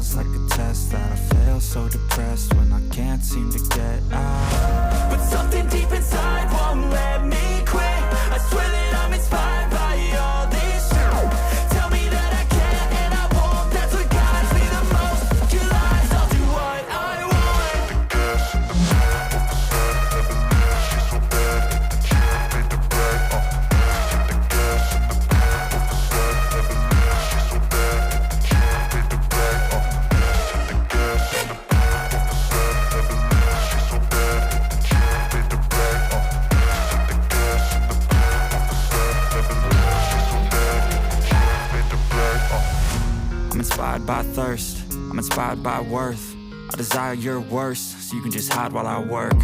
feels like a test that I fail, so depressed when I can't seem to get out. But something deep inside won't let me quit. I swear that I'm inspired by all this shit. Tell me that I can and I won't. That's what guides me the most. Your lies, I'll do what I want. I'm inspired by thirst, I'm inspired by worth. I desire your worst, so you can just hide while I work.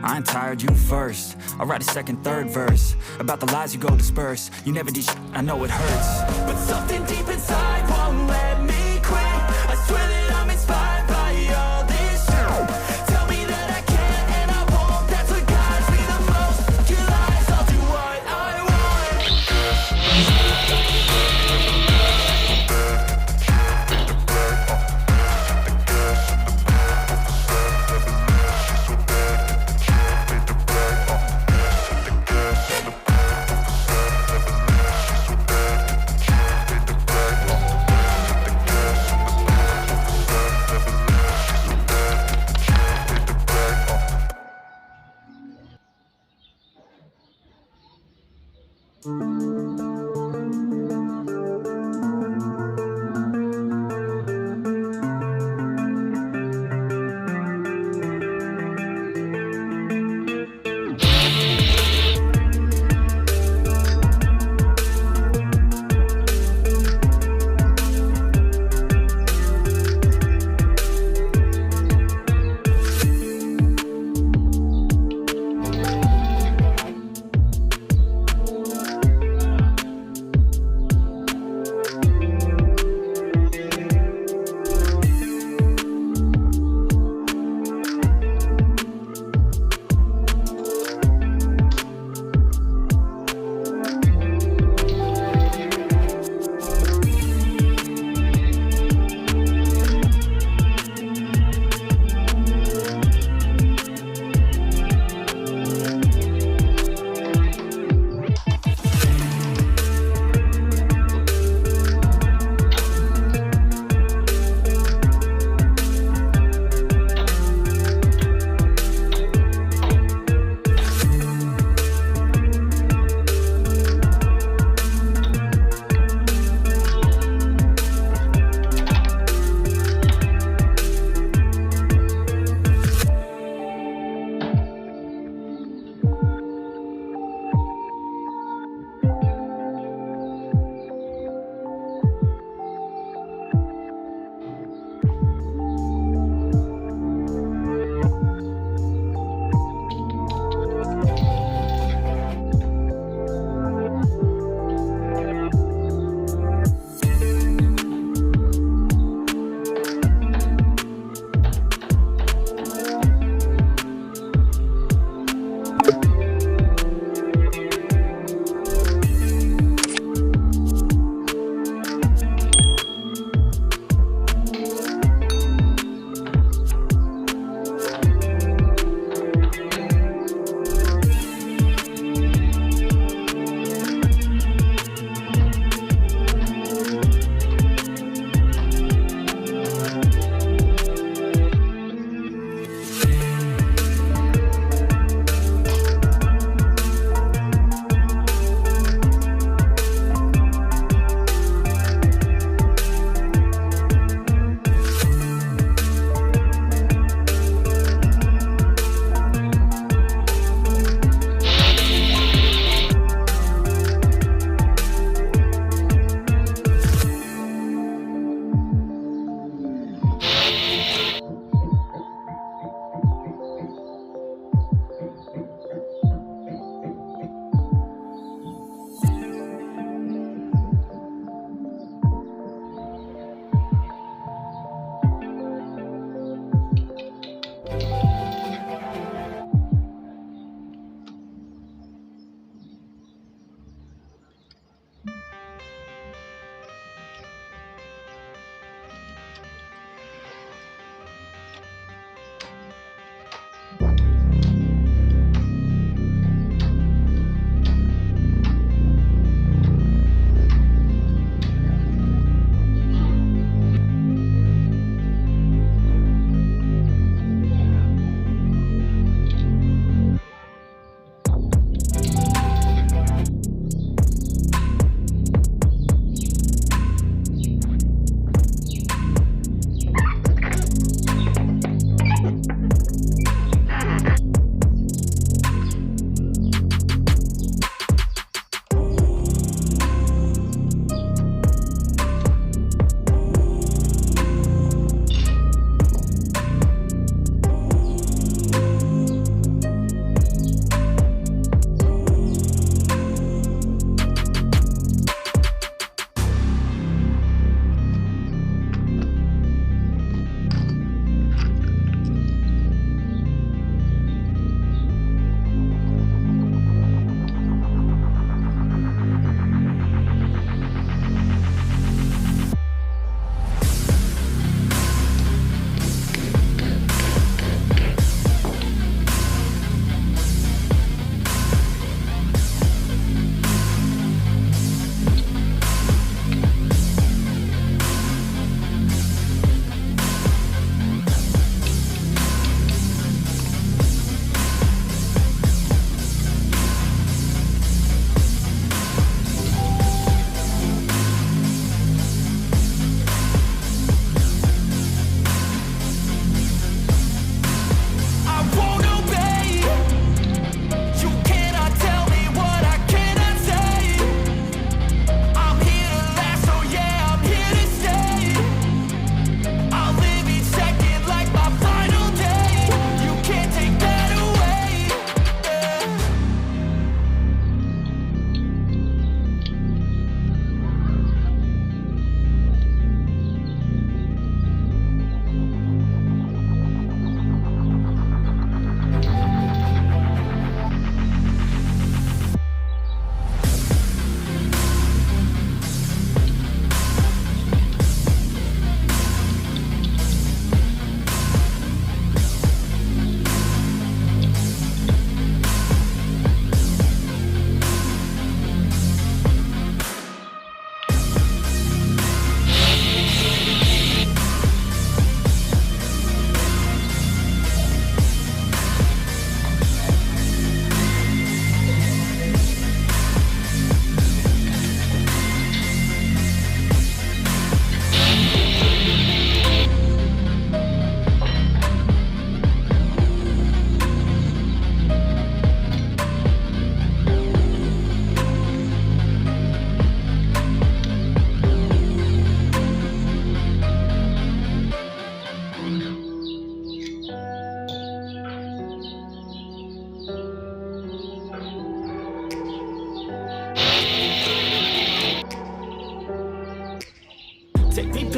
I ain't tired, you first. I'll write a second, third verse about the lies you go disperse. You never did I know it hurts. But something deep inside won't let me quit. I swear that I'm inspired by all this shit. Tell me that I can and I won't. That's what guides me the most. Your lies, I'll do what I want.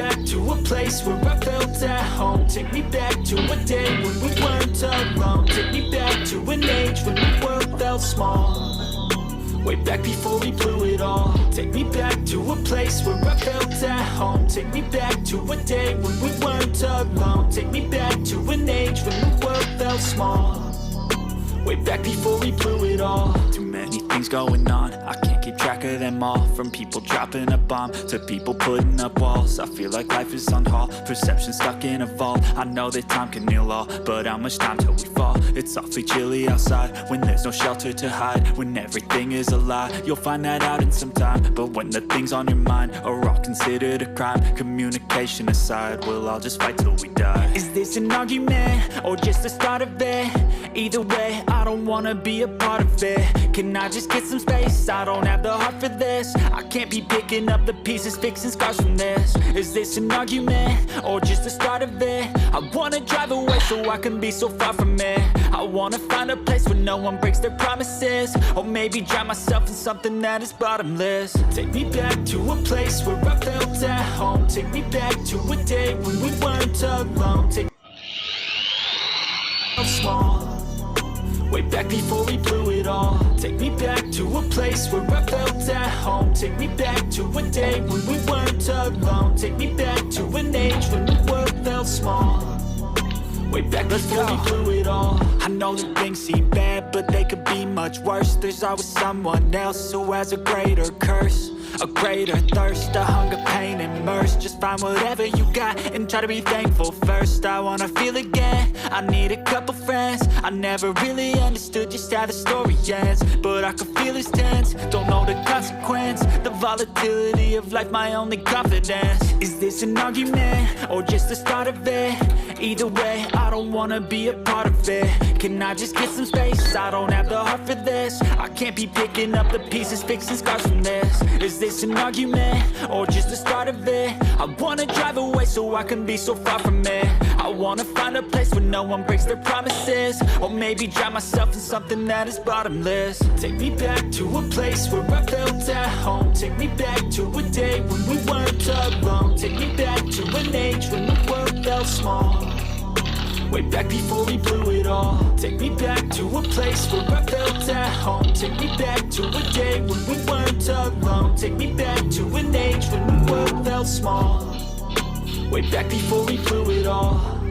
back to a place where I felt at home. Take me back to a day when we weren't alone. Take me back to an age when the world felt small. Way back before we blew it all. Take me back to a place where I felt at home. Take me back to a day when we weren't alone. Take me back to an age when the world felt small. Way back before we blew it all. Too many things going on, I can't keep track of them all. From people dropping a bomb to people putting up walls. I feel like life is on hold, perception stuck in a vault. I know that time can heal all, but how much time till we fall? It's awfully chilly outside when there's no shelter to hide. When everything is a lie, you'll find that out in some time. But when the things on your mind are all considered a crime, communication aside, we'll all just fight till we die. Is this an argument or just the start of it? Either way, I don't wanna be a part of it. Can I just get some space? I don't have the heart for this. I can't be picking up the pieces, fixing scars from this. Is this an argument or just the start of it? I wanna drive away so I can be so far from it. I wanna find a place where no one breaks their promises. Or maybe drown myself in something that is bottomless. Take me back to a place where I felt at home. Take me back to a day when we weren't alone. Take me small. Way back before we blew it all. Take me back to a place where I felt at home. Take me back to a day when we weren't alone. Take me back to an age when the world felt small. Way back before we blew it all. I know that things seem bad, but they could be much worse. There's always someone else who has a greater curse, a greater thirst, a hunger, pain, and mercy. Just find whatever you got and try to be thankful first. I wanna feel again, I need a couple friends. I never really understood just how the story ends, but I can feel it's tense, don't know the consequence. The volatility of life, my only confidence. Is this an argument or just the start of it? Either way, I don't wanna be a part of it. Can I just get some space? I don't have the heart for this. I can't be picking up the pieces, fixing scars from this. Is this an argument or just the start of it? I wanna drive away so I can be so far from it. I wanna find a place where no one breaks their promises. Or maybe drown myself in something that is bottomless. Take me back to a place where I felt at home. Take me back to a day when we weren't alone. Take me back to an age when the world felt small. Way back before we blew it all. Take me back to a place where I felt at home. Take me back to a day when we weren't alone. Take me back to an age when the world felt small. Way back before we blew it all.